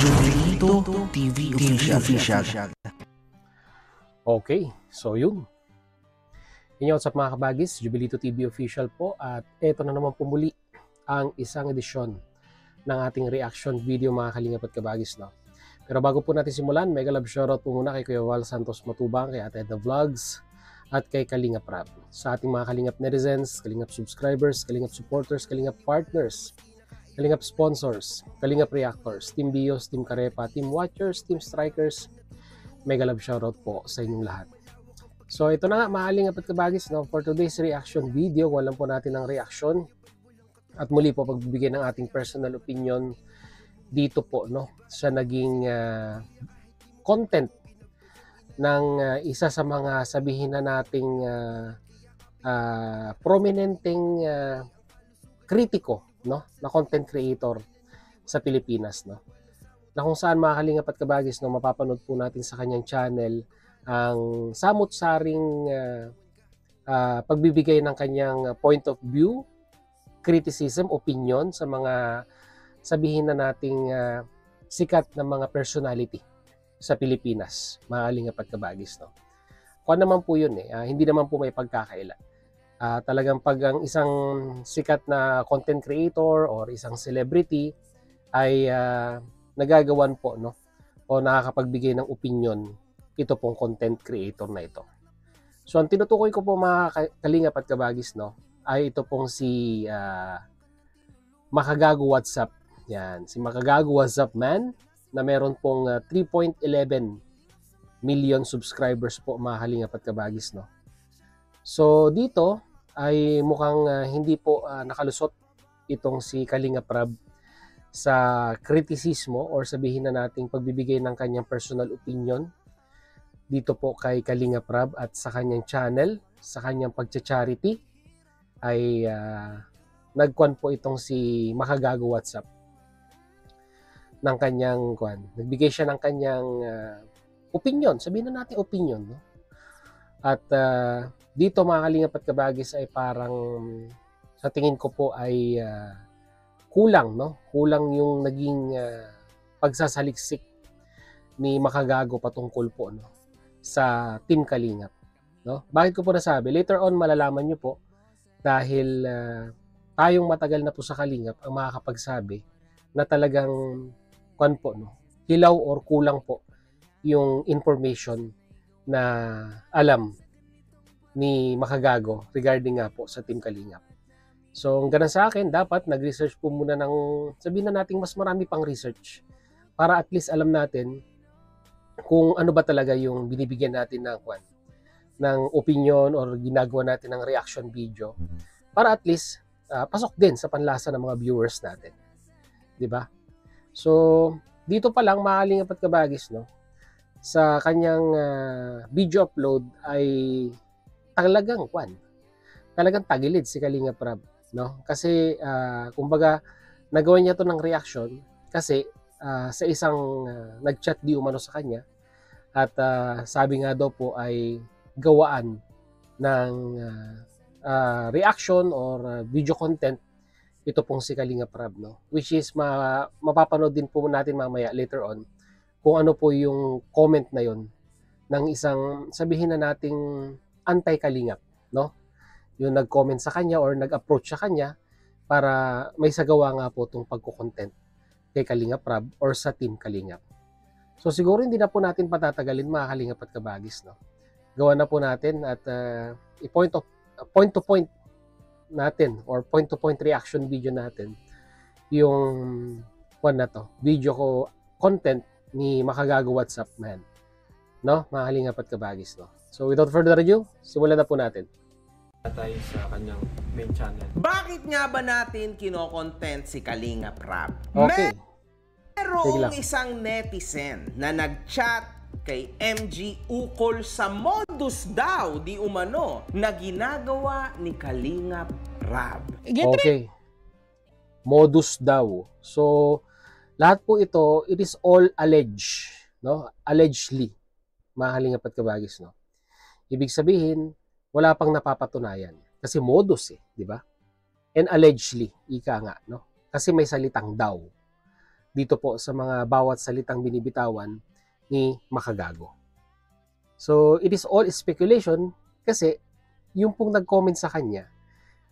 Jubilito TV Official. Okay, so yun. Inyo, what's up mga kabagis? Jubilito TV Official po, at eto na naman po muli ang isang edisyon ng ating reaction video mga kalingap at kabagis, no? Pero bago po natin simulan, mega love shoutout po muna kay Kuya Val Santos Matubang, kay Ate Edna Vlogs, at kay Kalingap Rab. Sa ating mga Kalingap netizens, Kalingap subscribers, Kalingap supporters, Kalingap partners, Kalingap sponsors, Kalingap reactors, Team Bios, Team Karepa, Team Watchers, Team Strikers, mega love shoutout po sa inyong lahat. So ito na nga mga Kalingap at kabagis, no? For today's reaction video, walang po natin ng reaction. At muli po pagbibigay ng ating personal opinion dito po, no, sa naging content ng isa sa mga sabihin na nating prominenteng kritiko, no, na content creator sa Pilipinas, no, na kung saan mga Kalingap at kabagis, no, mapapanood po natin sa kanyang channel ang samut-saring pagbibigay ng kanyang point of view, criticism, opinion sa mga sabihin na nating sikat na mga personality sa Pilipinas, mga Kalingap at kabagis, no. Kung naman po yun hindi naman po may pagkakaila. Talagang pag ang isang sikat na content creator or isang celebrity ay nagagawan po, no, o nakakapagbigay ng opinion, ito pong content creator na ito. So ang tinutukoy ko po mga Kalingap at kabagis, no, ay ito pong si Makagago WhatsApp. Yan, si Makagago WhatsApp Man na meron pong 3.11 million subscribers po mga Kalingap at kabagis, no. So dito ay mukhang hindi po nakalusot itong si Kalingap Rab sa kritisismo or sabihin na nating pagbibigay ng kanyang personal opinion dito po kay Kalingap Rab at sa kanyang channel, sa kanyang pagcha-charity ay nagkuan po itong si Makagago WhatsApp ng kanyang nagbigay siya ng kanyang opinion, sabihin na natin opinion, no? At dito mga Kalingap at kabagis ay parang sa tingin ko po ay kulang, no? Kulang yung naging pagsasaliksik ni Makagago patungkol po, no, sa Team Kalingap, no? Bakit ko po nasabi? Later on malalaman niyo po dahil tayong matagal na po sa Kalingap ang makakapagsabi na talagang po, no, hilaw or kulang po yung information na alam ni Makagago regarding nga po sa Team Kalingap. So, ang ganun sa akin, dapat nag-research po muna ng, sabihin na natin mas marami pang research para at least alam natin kung ano ba talaga yung binibigyan natin ng opinion or ginagawa natin ng reaction video para at least pasok din sa panlasa ng mga viewers natin. 'Di ba? So, dito pa lang mga Kalingap at kabagis, no, sa kanyang video upload ay talagang tagilid si Kalingap Rab, no? Kasi kumbaga nagawa niya to ng reaction kasi sa isang nag-chat di umano sa kanya at sabi nga daw po ay gawaan ng reaction or video content ito pong si Kalingap Rab, no? Which is mapapanood din po natin mamaya later on kung ano po yung comment na yon ng isang sabihin na nating anti-Kalingap, no? Yung nag-comment sa kanya or nag-approach sa kanya para may sagawa nga po itong pagko-content kay Kalingap Rab or sa Team Kalingap. So siguro hindi na po natin patatagalin mga Kalingap at kabagis, no? Gawa na po natin at point to point natin or point to point reaction video natin yung na to, video ko content ni Makagago WhatsApp Man, no, mga Kalingap at kabagis, no. So without further ado, simulan na po natin tayo sa kanyang main channel. Bakit nga ba natin kino-content si Kalingap Rab? Okay. Merong isang netizen na nag-chat kay MG ukol sa modus daw di umano na ginagawa ni Kalingap Rab. Okay. Modus daw. So, lahat po ito, it is all alleged, no? Allegedly, mga Kalingap at kabagis, no? Ibig sabihin, wala pang napapatunayan. Kasi modus di ba? And allegedly, ika nga, no? Kasi may salitang daw. dito po sa mga bawat salitang binibitawan ni Makagago. So, it is all speculation kasi yung pong nag-comment sa kanya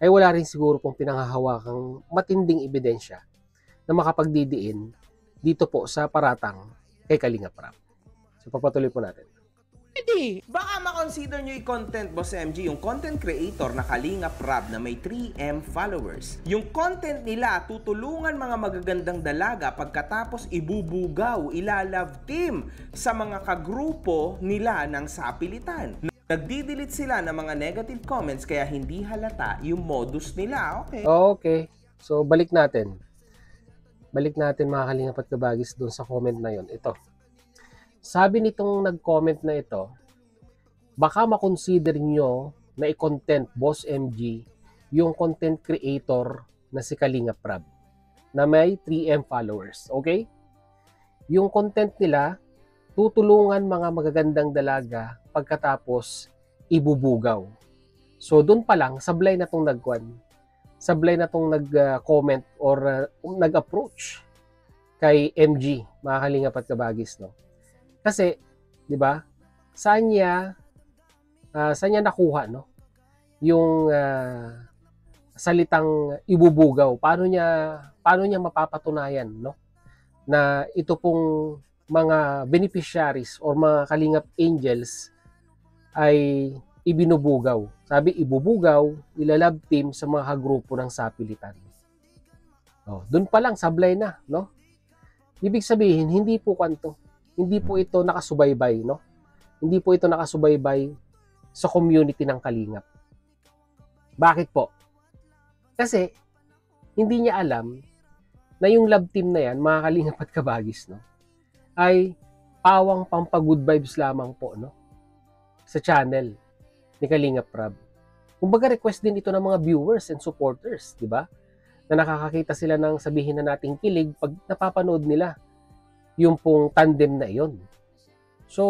ay wala rin siguro pong pinanghahawakang matinding ebidensya na makapagdidiin dito po sa paratang kay Kalinga Prab. So, papatuloy po natin. Baka makonsider nyo i-content, Boss MG, yung content creator na Kalinga Prab na may 3M followers. Yung content nila tutulungan mga magagandang dalaga pagkatapos ibubugaw, ilalove team sa mga kagrupo nila ng sapilitan. Nagdi-delete sila ng mga negative comments kaya hindi halata yung modus nila. Okay. Okay. So, balik natin. Balik natin mga Kalingap at Kabagis doon sa comment na yon. Ito. Sabi nitong nag-comment na ito, baka makonsider nyo na i-content, Boss MG, yung content creator na si Kalinga Prab na may 3M followers. Okay? Yung content nila, tutulungan mga magagandang dalaga pagkatapos ibubugaw. So, doon pa lang, sablay na tong sablay na tong nag-comment or nag-approach kay MG, mga Kalingap at Kabagis, no? Kasi, 'di ba? Saan niya nakuha, no? Yung salitang ibubugaw. Paano niya mapapatunayan, no? Na ito pong mga beneficiaries or mga Kalingap angels ay ibinubugaw. Sabi, ibubugaw, ilalab team sa mga grupo ng sapilitan. Oh, doon pa lang sablay na, no? Ibig sabihin, hindi po kwanto. Hindi po ito nakasubaybay, no? Hindi po ito nakasubaybay sa community ng Kalingap. Bakit po? Kasi hindi niya alam na yung love team na yan, mga Kalingap at Kabagis, no, ay pawang pampagood vibes lamang po, no, sa channel ni Kalingap Prab. Kumbaga request din ito ng mga viewers and supporters, di ba? Na nakakakita sila ng sabihin na nating kilig pag napapanood nila yung pong tandem na iyon. So,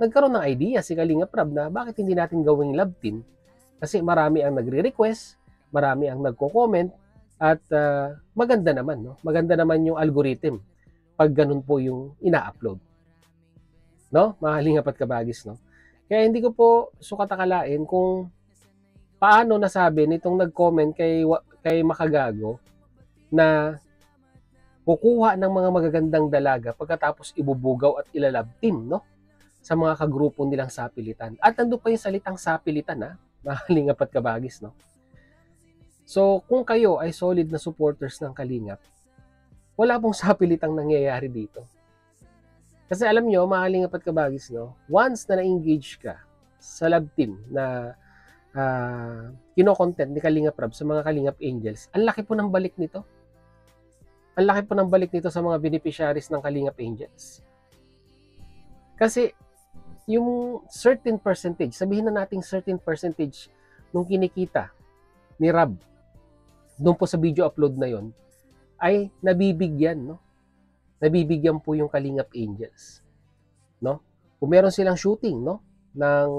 nagkaroon ng idea si Kalingap Prab na bakit hindi natin gawing love team? Kasi marami ang nagre-request, marami ang nagko-comment, at maganda naman, no? Maganda naman yung algorithm pag ganun po yung ina-upload. No? Mga Kalingap at Kabagis, no? Kaya hindi ko po sukatakalain kung paano nasabi nitong nag-comment kay Makagago na kukuha ng mga magagandang dalaga pagkatapos ibubugaw at ilalab team, no? Sa mga kagrupo nilang sapilitan. At nandun pa yung salitang sapilitan, ha? Mga Kalingap at Kabagis, no? So, kung kayo ay solid na supporters ng Kalingap, wala pong sapilitang nangyayari dito. Kasi alam nyo, mga Kalingap at Kabagis, no? Once na na-engage ka sa lab team na kino-content ni Kalingap Prab sa mga Kalingap Angels, ang laki po ng balik nito. Ang laki po ng balik nito sa mga beneficiaries ng Kalingap Angels. Kasi, yung certain percentage, sabihin na nating certain percentage nung kinikita ni Rab doon po sa video upload na yon ay nabibigyan, no? Nabibigyan po yung Kalingap Angels, no? Kung meron silang shooting, no, ng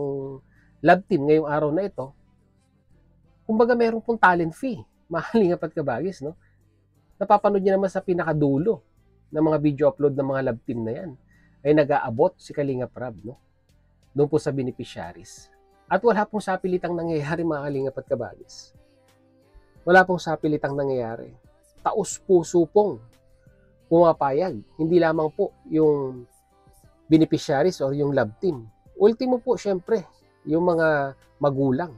lab team ngayong araw na ito, kumbaga meron pong talent fee, mga Kalingap at Kabagis, no? Napapanood niyo naman sa pinakadulo ng mga video upload ng mga lab team na yan ay nag-aabot si Kalingap Prab, no? Doon po sa beneficiaries. At wala pong sapilitang nangyayari, mga Kalingap at Kabagis. Wala pong sapilitang nangyayari. Taos-puso pong pumapayag. Hindi lamang po yung beneficiaries or yung lab team. Ultimo po, syempre, yung mga magulang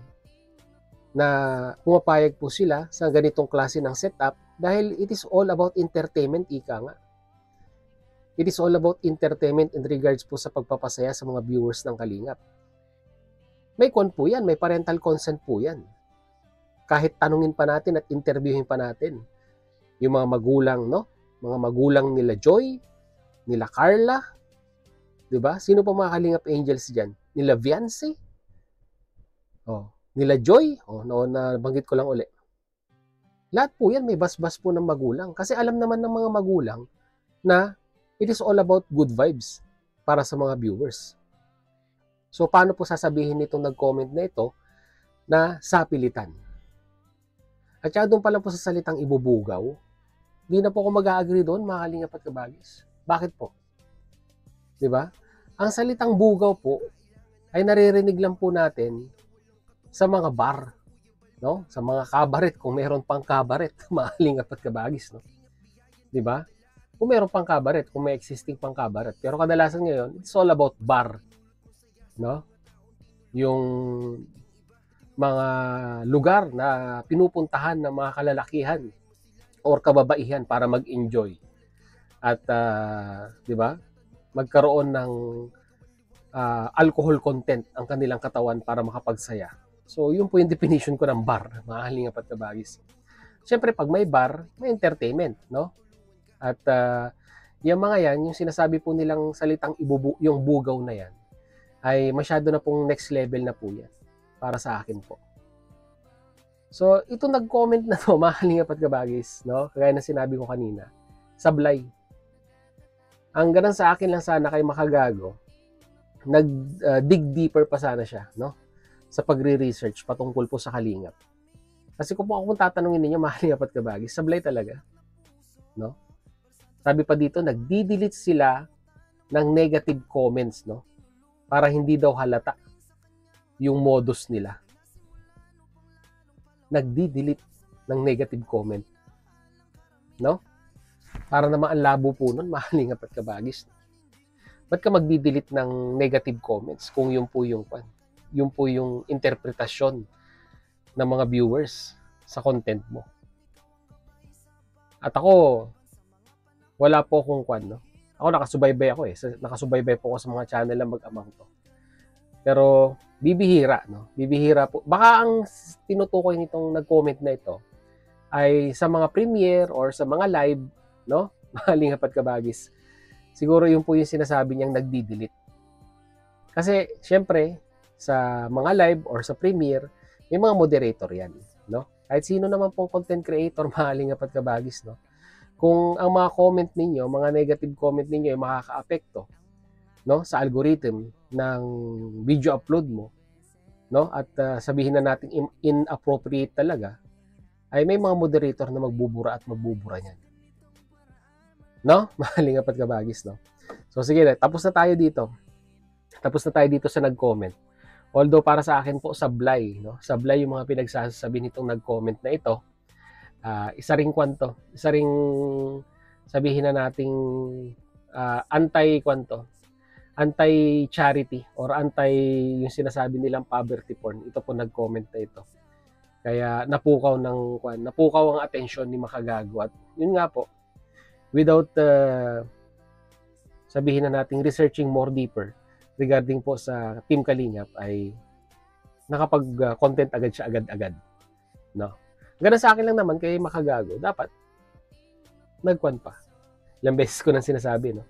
na pumapayag po sila sa ganitong klase ng setup dahil it is all about entertainment, ika nga. It is all about entertainment in regards po sa pagpapasaya sa mga viewers ng Kalingap. May po yan, may parental consent po yan. Kahit tanungin pa natin at interviewin pa natin yung mga magulang, no? Mga magulang nila Joy, nila Carla, 'di ba? Sino pa mga Kalingap Angels diyan? Nila Viancy? Oh, nila Joy? Oh, nabanggit ko lang uli. Lahat po 'yan may basbas po ng magulang kasi alam naman ng mga magulang na it is all about good vibes para sa mga viewers. So, paano po sasabihin nitong nag-comment na ito na sapilitan? At saka doon pa lang po sa salitang ibubugaw, Hindi na po ako mag-a-agree doon, mga kalingap at kabagis. Bakit po? Di ba? Ang salitang bugaw po ay naririnig lang po natin sa mga bar, no? Sa mga kabaret, kung meron pang kabaret, mga kalingap at kabagis, no? Di ba? Kung meron pang kabaret, kung may existing pang kabaret. Pero kadalasan ngayon, it's all about bar, no? Yung mga lugar na pinupuntahan ng mga kalalakihan or kababaihan para mag-enjoy at di ba, magkaroon ng alcohol content ang kanilang katawan para makapagsaya. So yun po yung definition ko ng bar, mga kalingap at kabagis. Siyempre pag may bar, may entertainment, no? At yung mga yan, yung sinasabi po nilang salitang yung bugaw na yan, ay masyado na pong next level na po yan para sa akin po. So, ito nag-comment na to, mga kalingap at kabagis, no? Kagaya na sinabi ko kanina, sablay. Ang ganun sa akin lang sana kay Makagago, dig deeper pa sana siya, no? Sa pagre-research patungkol po sa kalingap. Kasi kung tatanungin ninyo, mga kalingap at kabagis, sablay talaga, no? Sabi pa dito, nagdi-delete sila ng negative comments, no? Para hindi daw halata yung modus nila. Nagdi-delete ng negative comment, no? Para naman ang labo po nun, mga kalingap at kabagis. Ba't ka magdi-delete ng negative comments kung yun po yung interpretasyon ng mga viewers sa content mo? At ako, wala po akong no? Ako nakasubaybay ako nakasubaybay po ako sa mga channel na mag-amang to. Pero bibihira, no? Bibihira po. Baka ang tinutukoy nitong nag-comment na ito ay sa mga premiere or sa mga live, no? Mga kalingap at kabagis. Siguro yun po yung sinasabi niyang nagdi-delete. Kasi syempre sa mga live or sa premiere, may mga moderator yan, no? Kahit sino naman pong content creator, mga kalingap at kabagis, no? Kung ang mga comment ninyo, mga negative comment ninyo ay makakaapekto, no, sa algorithm ng video upload mo, no, at sabihin na natin inappropriate talaga, ay may mga moderator na magbubura at magbubura niyan. No? Mahalingap at kabagis, no? So sige, tapos na tayo dito. Tapos na tayo dito sa nag-comment. Although para sa akin po sablay, no? Sablay yung mga pinagsasabi nitong nag-comment na ito. Isa ring sabihin na nating anti-charity or yung sinasabi nilang poverty porn. Ito po nag-comment na ito. Kaya napukaw ang atensyon ni Makagago at yun nga po, without sabihin na nating researching more deeper regarding po sa Team Kalingap ay nakapag-content agad siya agad-agad, no? Ganun sa akin lang naman kay Makagago, dapat nagkwan pa. Ilang beses ko nang sinasabi, no?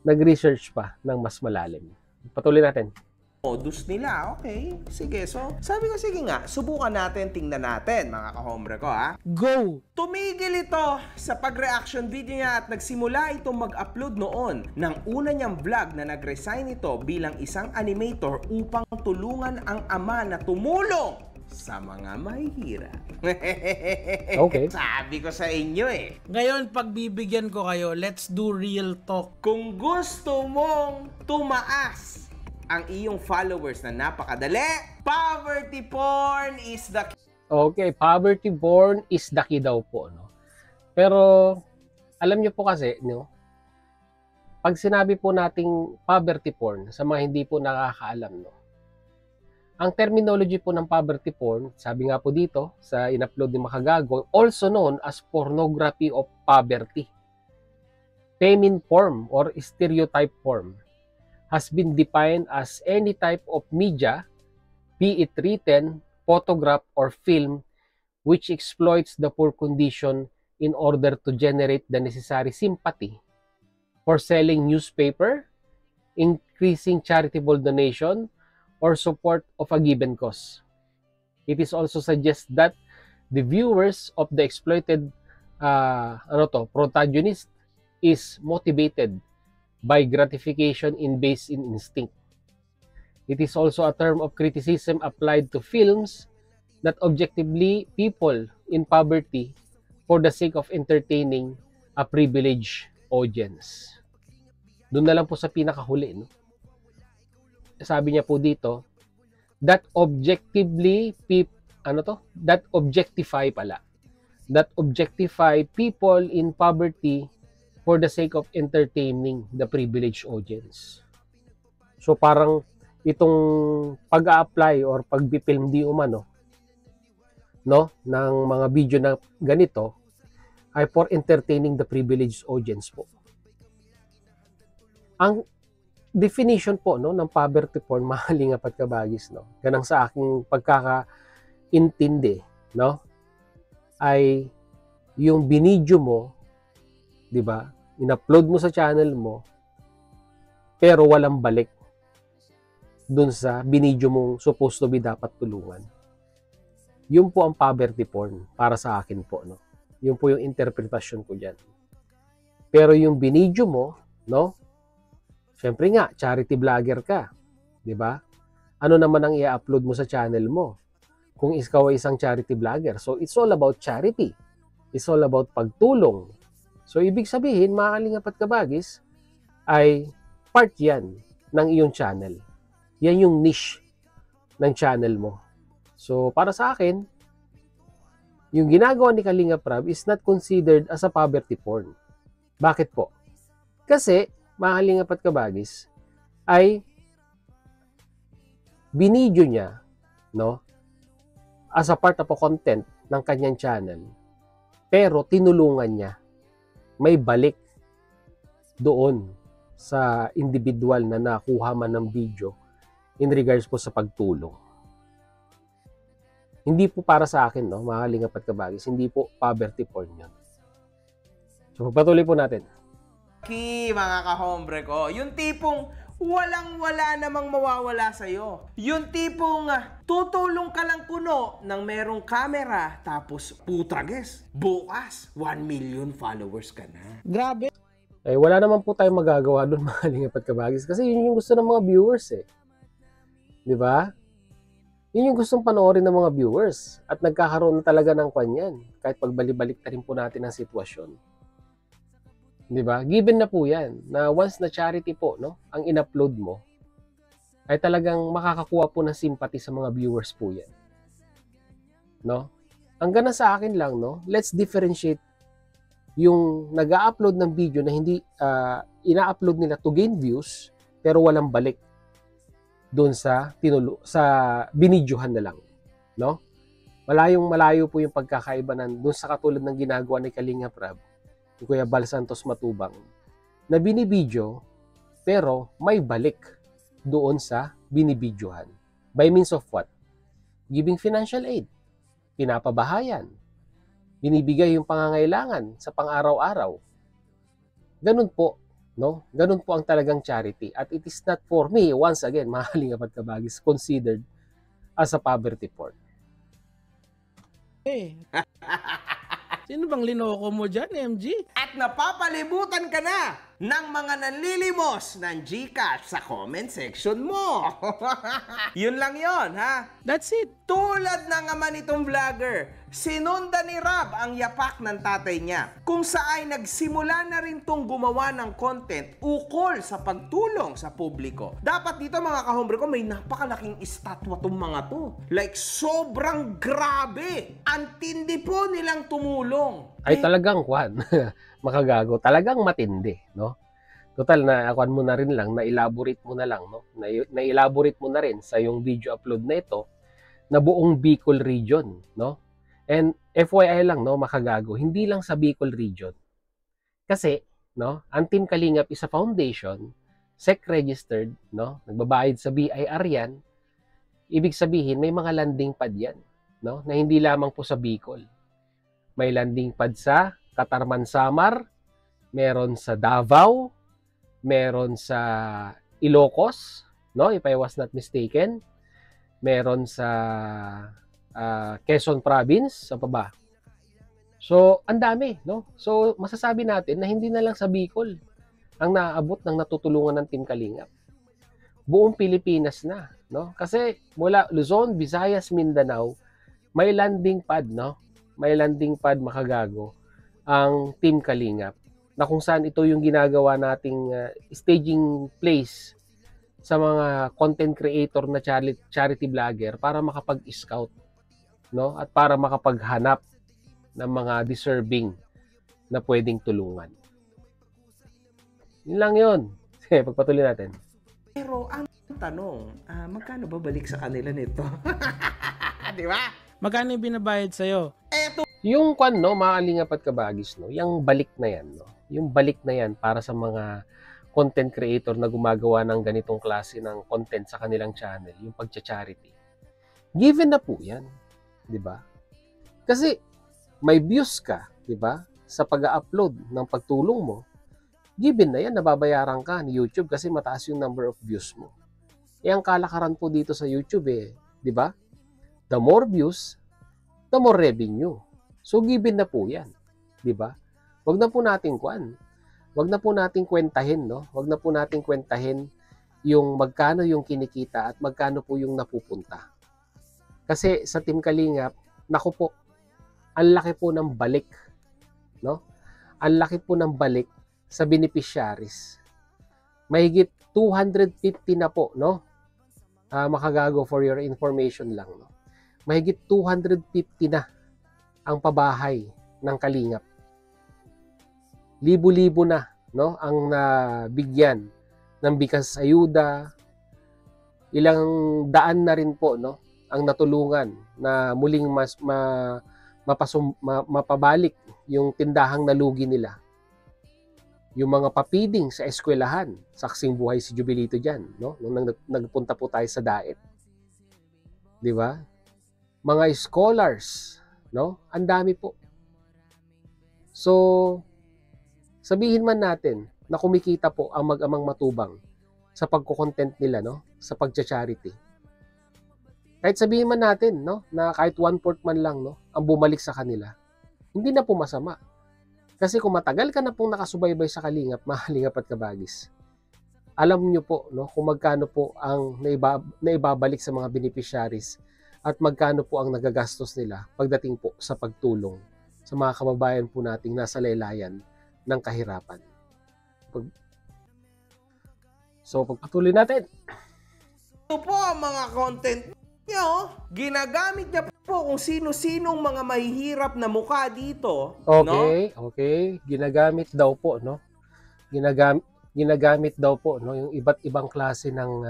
Nag-research pa ng mas malalim. Patuloy natin. Modus nila, okay. Sige, so sabi ko, sige nga, subukan natin, tingnan natin, mga kahombre ko, ha. Go! Tumigil ito sa pag-reaction video niya at nagsimula itong mag-upload noon ng una niyang vlog na nag-resign ito bilang isang animator upang tulungan ang ama na tumulong sa mga mahihirap. Okay. Sabi ko sa inyo Ngayon, pagbibigyan ko kayo, let's do real talk. kung gusto mong tumaas ang iyong followers na napakadali, poverty porn is the Okay, poverty porn is the key daw po, no? Pero alam niyo po kasi, no? Pag sinabi po nating poverty porn sa mga hindi po nakakaalam, no? Ang terminology po ng poverty porn, sabi nga po dito sa in-upload ni Makagago, also known as pornography of poverty. Feminine form or stereotype form has been defined as any type of media, be it written, photograph, or film, which exploits the poor condition in order to generate the necessary sympathy for selling newspaper, increasing charitable donation, or support of a given cause. It is also suggest that the viewers of the exploited protagonist is motivated by gratification based in instinct. It is also a term of criticism applied to films that objectively people in poverty for the sake of entertaining a privileged audience. Doon na lang po sa pinakahuli, no? Sabi niya po dito, that objectify people in poverty for the sake of entertaining the privileged audience. So parang itong pag-a-apply or pag-film di umano, no, ng mga video na ganito ay for entertaining the privileged audience po. Ang definition po, no, ng poverty porn, mahaling apat kabagis, no, ganang sa aking pagkakaintindi, no, ay yung binidyo mo, di ba, in-upload mo sa channel mo, pero walang balik dun sa binidyo mong supposed to be dapat tulungan. Yun po ang poverty porn para sa akin po, no. Yun po yung interpretasyon ko dyan. Pero yung binidyo mo, no, syempre nga, charity vlogger ka, di ba? Ano naman ang i-upload mo sa channel mo kung ikaw ay isang charity vlogger? So, it's all about charity. It's all about pagtulong. So, ibig sabihin, mga kalingapat kabagis, ay part yan ng iyong channel. Yan yung niche ng channel mo. So, para sa akin, yung ginagawa ni Kalinga Prab is not considered as a poverty porn. Bakit po? Kasi, mga kalingapat kabagis, ay binidyo niya, no, as a part of a content ng kanyang channel, pero tinulungan niya, may balik doon sa individual na nakuha man ng video in regards po sa pagtulong. Hindi po para sa akin, no, mga kalingapat kabagis, hindi po poverty porn yun. So, patuloy po natin. Mga kahombre ko, yung tipong walang-wala namang mawawala sa'yo. Yung tipong tutulong ka lang kuno ng merong camera, tapos putrages, bukas 1 million followers ka na. Grabe. Eh, wala naman po tayong magagawa doon, mga kalingapat kabagis, kasi yun yung gusto ng mga viewers eh. Di ba? Yun yung gustong panoorin ng mga viewers at nagkakaroon talaga ng kanyan kahit pagbalik-balik na rin po natin ang sitwasyon. Di ba? Given na po yan na once na charity po, no, ang in-upload mo ay talagang makakakuha po ng sympathy sa mga viewers po yan. No? Ang gana sa akin lang, no, let's differentiate yung nag-upload ng video na hindi ina-upload nila to gain views pero walang balik doon sa binidyohan na lang, no? Malayo po yung pagkakaiba doon sa katulad ng ginagawa ni Kalinga Prab, ni Kuya Bal Santos Matubang, na binibidyo pero may balik doon sa binibidyohan. By means of what? Giving financial aid, pinapabahayan, binibigay yung pangangailangan sa pang-araw-araw. Ganun po. No? Ganun po ang talagang charity. At it is not for me, once again, mga kalingapat kabagis, considered as a poverty porn. Eh. Sino bang linoko mo dyan, MG? At napapalibutan ka na ng mga nanlilimos ng GCash sa comment section mo. Yun lang yon, ha? That's it. Tulad ng ama nitong vlogger, sinunda ni Rab ang yapak ng tatay niya, kung saan nagsimula na rin tong gumawa ng content ukol sa pagtulong sa publiko. Dapat dito, mga kahombre ko, may napakalaking estatwa tong mga to. Like, sobrang grabe. Ang tindi po nilang tumulong. Ay talagang kwan, makagago, talagang matindi, no? Total na akuan mo na rin lang, na-elaborate mo na lang, no? Na-elaborate mo na rin sa yung video upload na ito na buong Bicol region, no? And FYI lang, no, makagago, hindi lang sa Bicol region. Kasi, no, ang Team Kalingap is a foundation, SEC registered, no? Nagbabayad sa BIR yan. Ibig sabihin, may mga landing pad yan, no? Na hindi lamang po sa Bicol. May landing pad sa Katarman Samar, meron sa Davao, meron sa Ilocos, no, if I was not mistaken, meron sa Quezon Province, sa baba. So, ang dami, no? So, masasabi natin na hindi na lang sa Bicol ang naaabot ng natutulungan ng Team Kalingap. Buong Pilipinas na, no? Kasi mula Luzon, Visayas, Mindanao, may landing pad, no? May landing pad, makagago, ang Team Kalingap, na kung saan ito yung ginagawa nating staging place sa mga content creator na charity vlogger para makapag-scout, no? At para makapaghanap ng mga deserving na pwedeng tulungan. Yun lang yun. Sige, pagpatuloy natin. Pero ang tanong, magkano ba balik sa kanila nito? Di ba? Magkano yung binabayad sa'yo? Eto Yung kwan, no, mga Kalingap at Kabagis, no, yung balik na yan, no, yung balik na yan para sa mga content creator na gumagawa ng ganitong klase ng content sa kanilang channel, yung pagcha-charity. Given na po yan, di ba? Kasi may views ka, di ba, sa pag-upload ng pagtulong mo, given na yan, nababayaran ka ni YouTube kasi mataas yung number of views mo. Ang kalakaran po dito sa YouTube, di ba? The more views, the more revenue. So given na po 'yan, 'di ba? Wag na po nating Wag na po nating kwentahin, no? Wag na po nating kwentahin yung magkano yung kinikita at magkano po yung napupunta. Kasi sa Team Kalingap, naku po, ang laki po ng balik, no? Ang laki po ng balik sa beneficiaries. Mahigit 250 na po, no? Makagago, for your information lang, no? Mahigit 250 na ang pabahay ng Kalingap. Libo-libo na, no, ang nabigyan ng bigas ayuda. Ilang daan na rin po, no, ang natulungan na muling mapabalik yung tindahang nalugi nila. Yung mga papiding sa eskwelahan, saksing buhay si Jubilito diyan, no, nung nagpunta po tayo sa Daet. 'Di ba? Mga scholars, no? Ang dami po. So, sabihin man natin na kumikita po ang mag-amang matubang sa pagko-content nila, no? Sa pagcha-charity. Kahit sabihin man natin, no, na kahit 1/4 man lang, no, ang bumalik sa kanila, hindi na po masama. Kasi kung matagal ka na pong nakasubaybay sa Kalingap, mga Kalingap at Kabagis, alam nyo po, no, kung magkano po ang naibabalik sa mga beneficiaries at magkano po ang nagagastos nila pagdating po sa pagtulong sa mga kababayan po nating nasa laylayan ng kahirapan. So, pagpatuloy natin. Ito po ang mga content nyo. Ginagamit niya po kung sino-sinong mga mahihirap na mukha dito. Okay, no? Okay. Ginagamit daw po, no? Ginagamit daw po, no, yung iba't ibang klase ng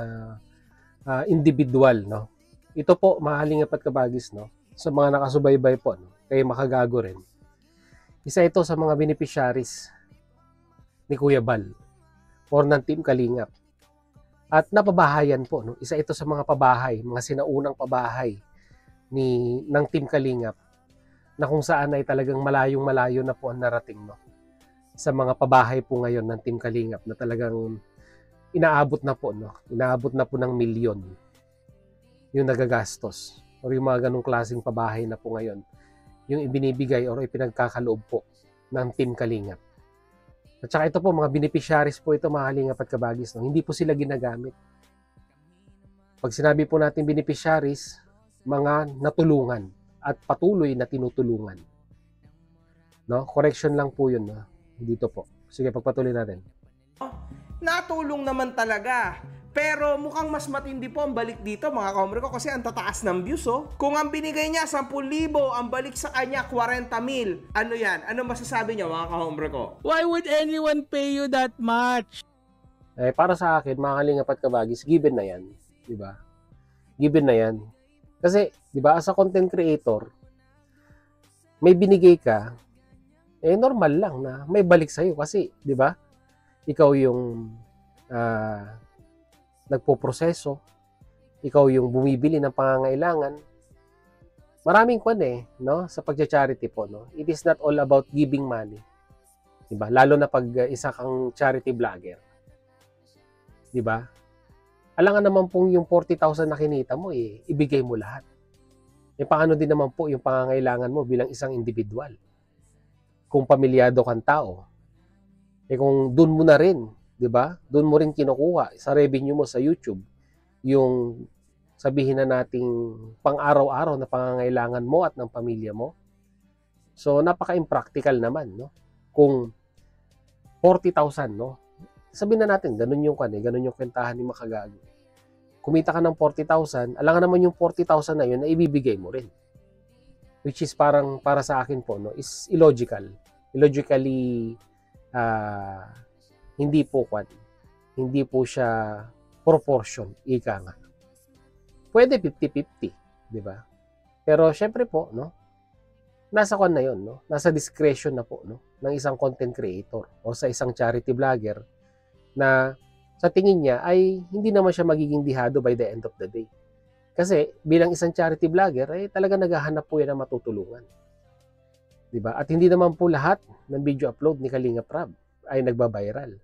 individual, no? Ito po, mga Kalingap at Kabagis, no, sa mga nakasubaybay po, no, kayo makagago rin. Isa ito sa mga beneficiaries ni Kuya Bal or ng Team Kalingap. At napabahayan po, no, isa ito sa mga pabahay, mga sinaunang pabahay ng Team Kalingap na kung saan ay talagang malayong-malayo na po ang narating, no, sa mga pabahay po ngayon ng Team Kalingap na talagang inaabot na po, no, inaabot na po ng milyon yung nagagastos o yung mga ganong klaseng pabahay na po ngayon yung ibinibigay o ipinagkakaloob po ng Team Kalingap. At saka ito po, mga beneficiaries po ito, mga Kalingap at Kabagis, no? Hindi po sila ginagamit. Pag sinabi po natin beneficiaries, mga natulungan at patuloy na tinutulungan. No? Correction lang po yun, no? Dito po. Sige, pagpatuloy natin. Natulong naman talaga. Pero mukhang mas matindi po ang balik dito, mga kaombre ko, kasi ang tataas ng views, oh. Kung ang binigay niya 10,000, ang balik sa kanya 40,000. Ano yan? Ano masasabi niyo, mga kaombre ko? Why would anyone pay you that much? Para sa akin, mga Kalingap at Kabagis, given na yan. Diba? Given na yan. Kasi, diba, as a content creator, may binigay ka, normal lang na may balik sa'yo. Kasi, diba, ikaw yung nagpoproseso, ikaw yung bumibili ng pangangailangan. Maraming no, sa pagcha-charity po, no. It is not all about giving money. Diba? Lalo na pag isa kang charity vlogger. Diba? Alangan naman pong yung 40,000 na kinita mo, ibigay mo lahat. Paano din naman po yung pangangailangan mo bilang isang individual? Kung pamilyado kang tao, kung dun mo na rin, di ba? Doon mo rin kinukuha sa revenue mo sa YouTube yung sabihin na nating pang-araw-araw na pangangailangan mo at ng pamilya mo. So, napaka-impractical naman, no? Kung 40,000, no? Sabihin na natin, ganun yung ganun yung kwentahan ni Makagago. Kumita ka ng 40,000, alangan naman yung 40,000 na yun na ibibigay mo rin. Which is parang, para sa akin po, no, is illogical. Illogically, hindi po siya proportion, ika nga. Pwede 50-50, di ba? Pero syempre po, no, nasa na yun, no? Nasa discretion na po, no, ng isang content creator o sa isang charity vlogger na sa tingin niya ay hindi naman siya magiging dihado by the end of the day. Kasi bilang isang charity vlogger ay talaga naghahanap po yan ng matutulungan. 'Di ba? At hindi naman po lahat ng video upload ni Kalingap Rab ay nagba-viral.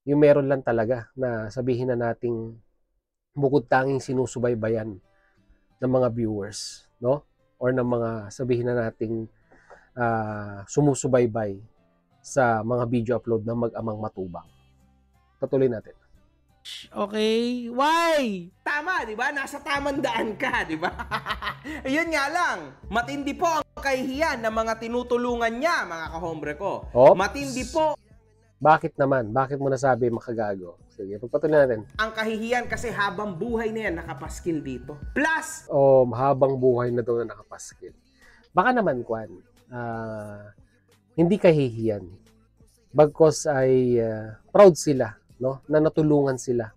Yung meron lang talaga na sabihin na nating bukod tanging sinusubaybayan ng mga viewers, no? Or ng mga sabihin na nating sumusubaybay sa mga video upload ng mag-amang matubang. Patuloy natin. Okay, why? Tama, di ba? Nasa tamang daan ka, di ba? Ayun nga lang, matindi po ang kahihiyan ng mga tinutulungan niya, mga kahombre ko. Oops. Matindi po Bakit naman? Bakit mo nasabi Makagago? Sige, pagpatuloy natin. ang kahihiyan kasi habang buhay na yan nakapaskil dito. Plus, Habang buhay na daw na nakapaskil. Baka naman, Kwan, hindi kahihiyan. Bagkos ay proud sila, no, na natulungan sila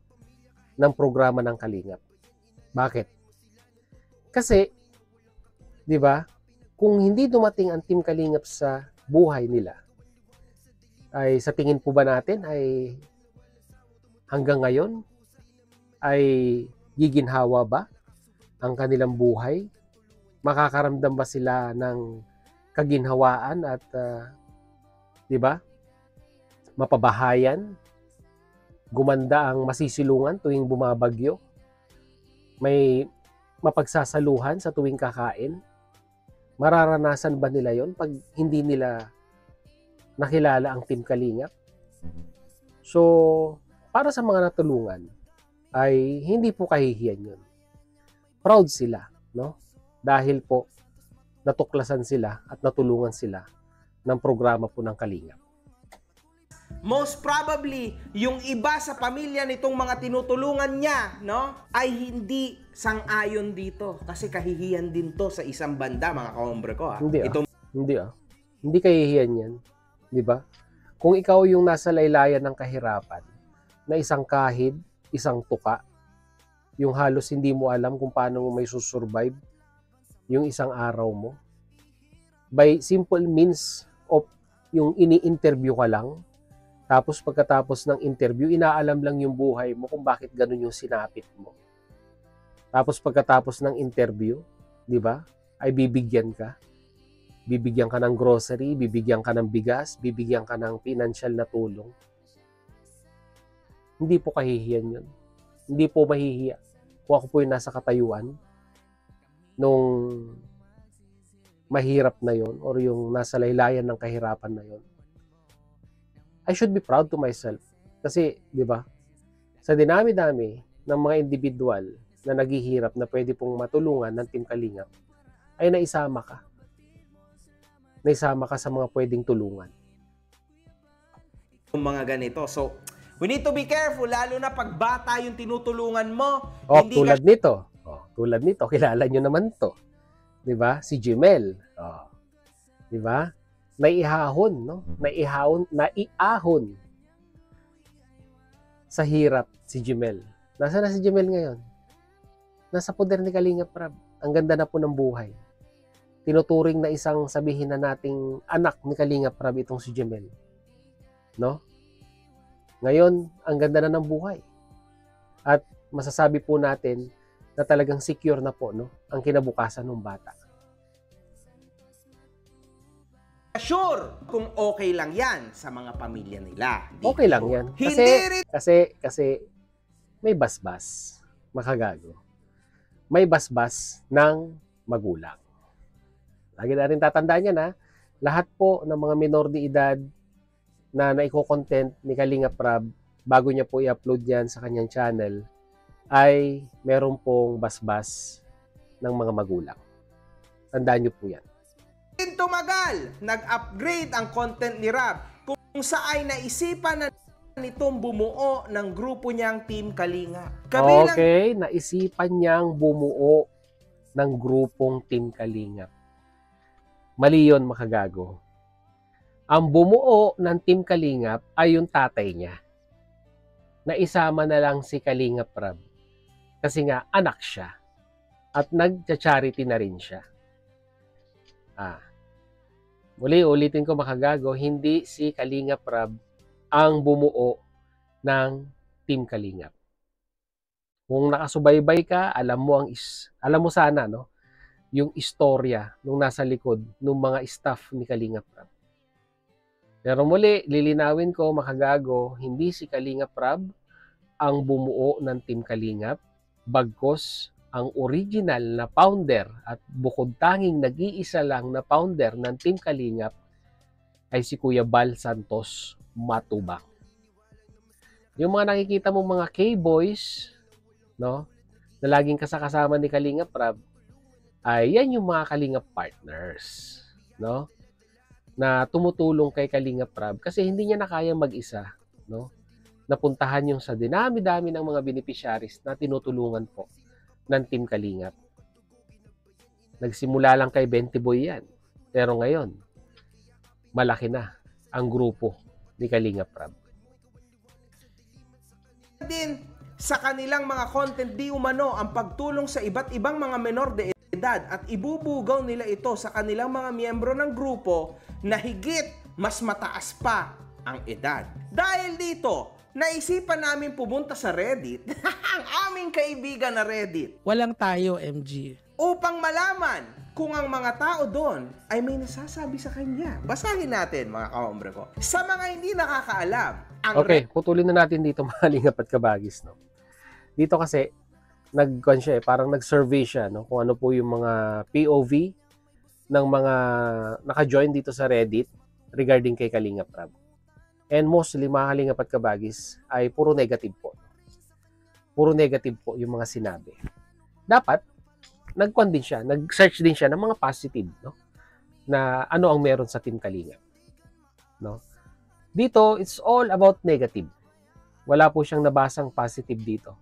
ng programa ng Kalingap. Bakit? Kasi, di ba, kung hindi dumating ang Team Kalingap sa buhay nila, ay sa tingin po ba natin ay hanggang ngayon ay giginhawa ba ang kanilang buhay? Makakaramdam ba sila ng kaginhawaan at di ba? Mapabahayan? Gumanda ang masisilungan tuwing bumabagyo? May mapagsasaluhan sa tuwing kakain? Mararanasan ba nila yon pag hindi nila nakilala ang Team Kalingap? So, para sa mga natulungan, ay hindi po kahihiyan yun. Proud sila, no? Dahil po, natuklasan sila at natulungan sila ng programa po ng Kalingap. most probably, yung iba sa pamilya nitong mga tinutulungan niya, no, ay hindi sang-ayon dito. Kasi kahihiyan din to sa isang banda, mga kahombre ko. Ha? Hindi Ito Hindi kahihiyan yan. Di ba? Kung ikaw yung nasa laylayan ng kahirapan, na isang kahid, isang tuka, yung halos hindi mo alam kung paano mo may susurvive yung isang araw mo, by simple means of yung ini-interview ka lang, tapos pagkatapos ng interview, inaalam lang yung buhay mo kung bakit ganun yung sinapit mo. Tapos pagkatapos ng interview, di ba, ay bibigyan ka. Bibigyan ka ng grocery, bibigyan ka ng bigas, bibigyan ka ng financial na tulong. Hindi po kahihiyan yun. Hindi po mahihiya. Kung ako po yung nasa katayuan, nung mahirap na yon or yung nasa laylayan ng kahirapan na yon, I should be proud to myself. Kasi, di ba, sa dinami-dami ng mga individual na naghihirap na pwede pong matulungan ng Team Kalingap, ay naisama ka. Naisama ka sa mga pwedeng tulungan. mga ganito. So, we need to be careful, lalo na pag bata yung tinutulungan mo. Tulad nito. Tulad nito, kilala nyo naman to. 'Di ba? Si Jimel. 'Di ba? Naiahon, no? Naiahon sa hirap si Jimel. Nasaan na si Jimel ngayon? Nasa poder ni Kalingap Rab. Ang ganda na po ng buhay. Tinuturing na isang sabihin na nating anak ni Kalingap Rab itong si Jimel. No? Ngayon, ang ganda na ng buhay. At masasabi po natin na talagang secure na po, no, ang kinabukasan ng bata. Sure kung okay lang yan sa mga pamilya nila. Okay lang yan. Kasi may basbas, Makagago. May basbas ng magulang. Lagi natin tatandaan yan, ha. Lahat po ng mga minor de edad na naiko-content ni Kalingap Rab bago niya po i-upload yan sa kanyang channel ay meron pong basbas ng mga magulang. Tandaan niyo po yan. tumagal, nag-upgrade ang content ni Rab kung saan naisipan na nitong bumuo ng grupo niyang Team Kalinga. Okay, naisipan niyang bumuo ng grupong Team Kalingap. Mali yun, makagago. Ang bumuo ng Team Kalingap ay yung tatay niya. Naisama na lang si Kalingap Rab. Kasi nga, anak siya. At nag-charity na rin siya. Muli, ulitin ko makagago, hindi si Kalingap Rab ang bumuo ng Team Kalingap. Kung nakasubaybay ka, alam mo sana, no? Yung istorya nung nasa likod ng mga staff ni Kalingap Rab. Pero muli, lilinawin ko, makagago, hindi si Kalingap Rab ang bumuo ng Team Kalingap, bagkos ang original na founder at bukod tanging nag-iisa lang na founder ng Team Kalingap ay si Kuya Bal Santos Matubang. Yung mga nakikita mong mga K-boys, no, na laging kasama ni Kalingap Rab, ay yan yung mga Kalingap partners, no, na tumutulong kay Kalingap Rab kasi hindi niya na kayang mag-isa, no, napuntahan yung sa dinami-dami ng mga beneficiaries na tinutulungan po ng Team Kalingap. Nagsimula lang kay 20 Boy yan. Pero ngayon, malaki na ang grupo ni Kalingap Rab. Din sa kanilang mga content di umano ang pagtulong sa iba't ibang mga menor de edad at ibubugaw nila ito sa kanilang mga miyembro ng grupo na higit mas mataas pa ang edad. Dahil dito, naisipan namin pumunta sa Reddit, ang aming kaibigan na Reddit. Walang tayo, MG. Upang malaman kung ang mga tao doon ay may nasasabi sa kanya. Basahin natin, mga kaombre ko. Sa mga hindi nakakaalam, ang putulin na natin dito, mga Kalingap at Kabagis, no? Dito kasi, parang nag-survey siya, no? Kung ano po yung mga POV ng mga naka-join dito sa Reddit regarding kay Kalingap Rab. And mostly, mga Kalingap at Kabagis, ay puro negative po. Puro negative po yung mga sinabi. Dapat, nag-search din siya ng mga positive, no? Na ano ang meron sa Team Kalingap, no? Dito, it's all about negative. Wala po siyang nabasang positive dito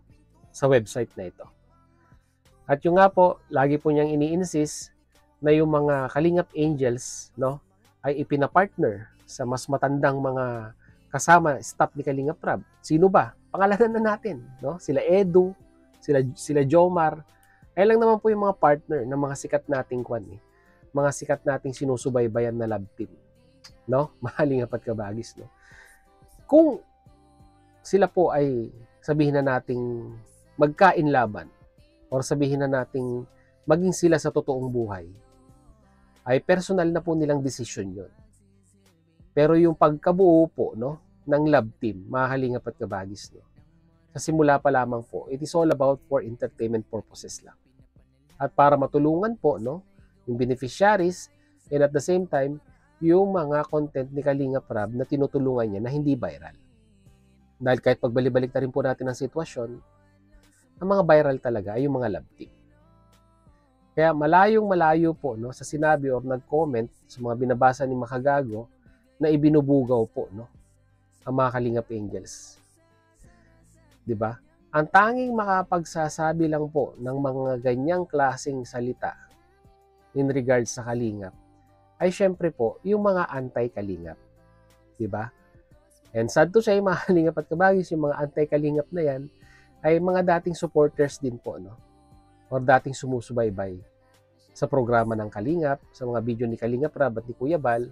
sa website na ito. At yung nga po, lagi po niyang ini-insist na yung mga Kalingap Angels, no, ay ipinapartner sa mas matandang mga kasama, staff ni Kalingap Rab. Sino ba? Pangalanan na natin, no? Sila Edu, sila Jomar. Ay lang naman po yung mga partner ng mga sikat nating mga sikat nating sinusubaybayan na lab team, no? Kalingap at Kabagis, no? Kung sila po ay sabihin na nating magkain laban or sabihin na nating maging sila sa totoong buhay, ay personal na po nilang desisyon yun. Pero yung pagkabuo po, no, ng lab team, mga Kalingap at Kabagis, no, sa simula pa lamang po, it is all about for entertainment purposes lang. At para matulungan po, no, yung beneficiaries and at the same time, yung mga content ni Kalingap Rab na tinutulungan niya na hindi viral. Dahil kahit pagbalik-balik na rin po natin ang sitwasyon, ang mga viral talaga ay yung mga lab team. Kaya malayong-malayo po, no, sa sinabi or nag-comment sa mga binabasa ni Makagago na ibinubugaw po, no, ang mga Kalingap Angels. 'Di ba? Ang tanging makapagsasabi lang po ng mga ganyang klaseng salita in regards sa Kalingap ay syempre po yung mga anti-Kalingap. 'Di ba? And sad to say, mga Kalingap at Kabagis, yung mga anti-Kalingap na yan ay mga dating supporters din po, no? Or dating sumusubaybay sa programa ng Kalingap, sa mga video ni Kalingap Rab at ni Kuya Bal,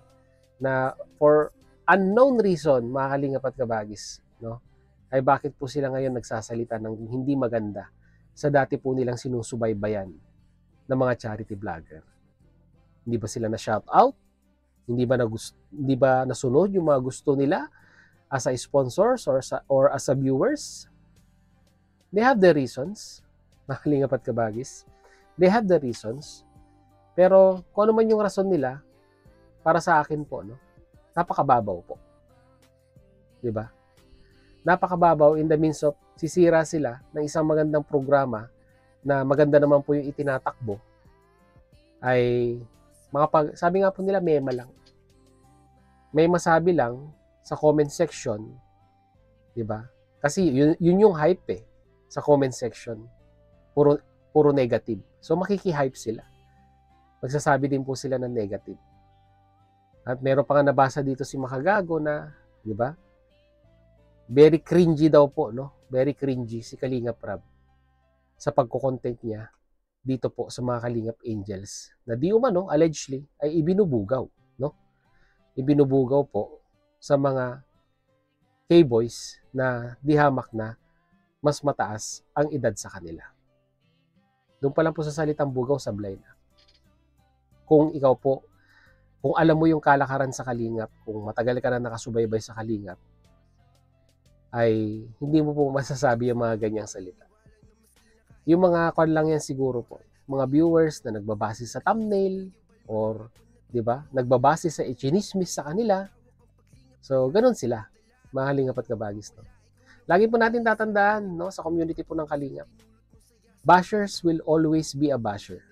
na for unknown reason, mga Kalingap at Kabagis, no, ay bakit po sila ngayon nagsasalita ng hindi maganda sa dati po nilang sinusubaybayan ng mga charity vlogger. Hindi ba sila na-shout out? Hindi ba nasunod yung mga gusto nila as a sponsors or as a viewers? They have the reasons, mga Kalingap at Kabagis. They have the reasons. Pero kung ano man yung rason nila, para sa akin po, no, napakababaw po. 'Di ba? Napakababaw in the means of sisira sila ng isang magandang programa na maganda naman po yung itinatakbo, ay sabi nga po nila, mema lang. May masabi lang sa comment section, di ba? Kasi yun yung hype sa comment section. Puro negative. So makiki-hype sila. Magsasabi din po sila ng negative. At meron pa nga nabasa dito si Makagago na, di ba? Very cringy daw po, no? Very cringy si Kalingap Rab sa pagko-content niya dito po sa mga Kalingap Angels na di umano, allegedly, ay ibinubugaw, no? Ibinubugaw po sa mga K-boys na di hamak na mas mataas ang edad sa kanila. Doon pa lang po sa salitang bugaw, sablay na. Kung ikaw po, kung alam mo yung kalakaran sa Kalingap, kung matagal ka na nakasubaybay sa Kalingap, ay hindi mo po masasabi yung mga ganyang salita. Yung mga kwan lang yan siguro po, mga viewers na nagbabase sa thumbnail or, di ba, nagbabase sa ichinismis sa kanila. So, ganun sila, mga Kalingap at Kabagis, no? Lagi po natin tatandaan, no, sa community po ng Kalingap, bashers will always be a basher.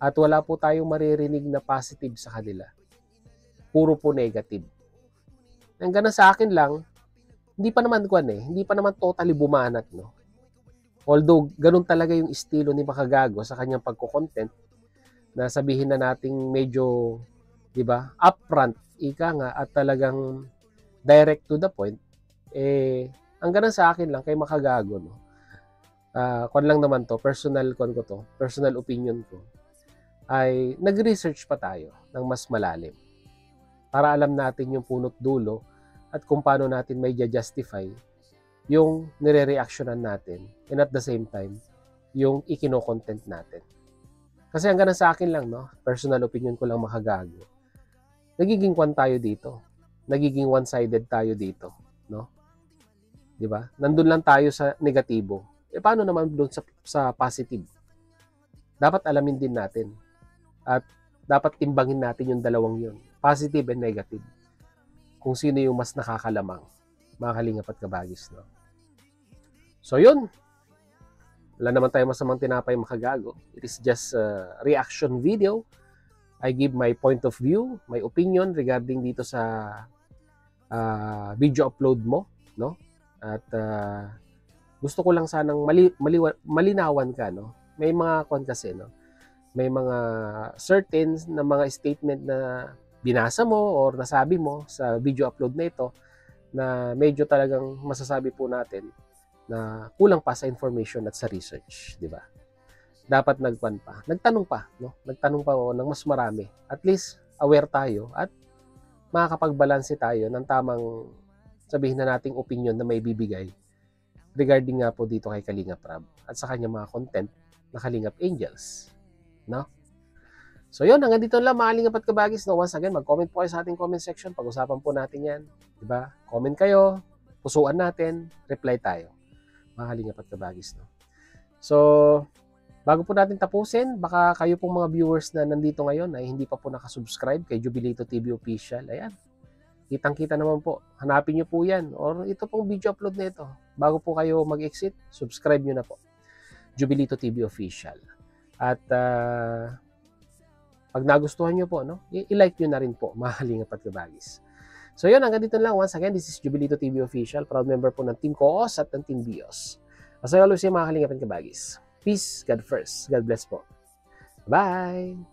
At wala po tayong maririnig na positive sa kanila. Puro po negative. Ang ganun sa akin lang, hindi pa naman totally bumanat, no? Although, ganun talaga yung estilo ni Makagago sa kanyang pagko-content na sabihin na nating medyo, di ba, upfront, ika nga, at talagang direct to the point, ang ganun sa akin lang kay Makagago, no? Kwan lang naman to, personal opinion ko, ay nag-research pa tayo ng mas malalim para alam natin yung punot dulo at kung paano natin may justify yung nire-reactionan natin and at the same time, yung ikino-content natin. Kasi ang ganun sa akin lang, no? Personal opinion ko lang, Makagago. Nagiging kwan tayo dito. Nagiging one-sided tayo dito, no? Di ba? Nandun lang tayo sa negatibo. Paano naman doon sa positive? Dapat alamin din natin. At dapat timbangin natin yung dalawang yun. Positive and negative. Kung sino yung mas nakakalamang. Mga Kalingap at Kabagis, no? So, yun. Wala naman tayo masamang tinapay, Makagago. It is just a reaction video. I give my point of view, my opinion regarding dito sa video upload mo, no? At gusto ko lang sanang malinawan ka, no? May mga kasi, no? May mga certain na mga statement na binasa mo or nasabi mo sa video upload na ito na medyo talagang masasabi po natin na kulang pa sa information at sa research, di ba? Dapat nagtanong pa, no? Nagtanong pa ng mas marami. At least aware tayo at makakapagbalanse tayo ng tamang sabihin na nating opinion na may bibigay regarding nga po dito kay Kalingap Rab at sa kanya mga content na Kalingap Angels, no? So yun, hanggang dito lang, mga Kalingap at Kabagis, no? Once again, mag-comment po kayo sa ating comment section, pag-usapan po natin yan, di ba? Comment kayo, pusuan natin, reply tayo, mga Kalingap at Kabagis, no? So, bago po natin tapusin, baka kayo pong mga viewers na nandito ngayon ay hindi pa po nakasubscribe kay Jubilito TV Official, ayan, kitang-kita naman po, hanapin nyo po yan, or ito pong video upload na ito, bago po kayo mag-exit, subscribe nyo na po, Jubilito TV Official. At, pag nagustuhan nyo po, no, i-like nyo na rin po, mga Kalingap at Kabagis. So yun, hanggang dito lang. Once again, this is Jubilito TV Official, proud member po ng Team Koos at ng Team Bios. As I always say, mga Kalingap at Kabagis, peace, God first. God bless po. Bye!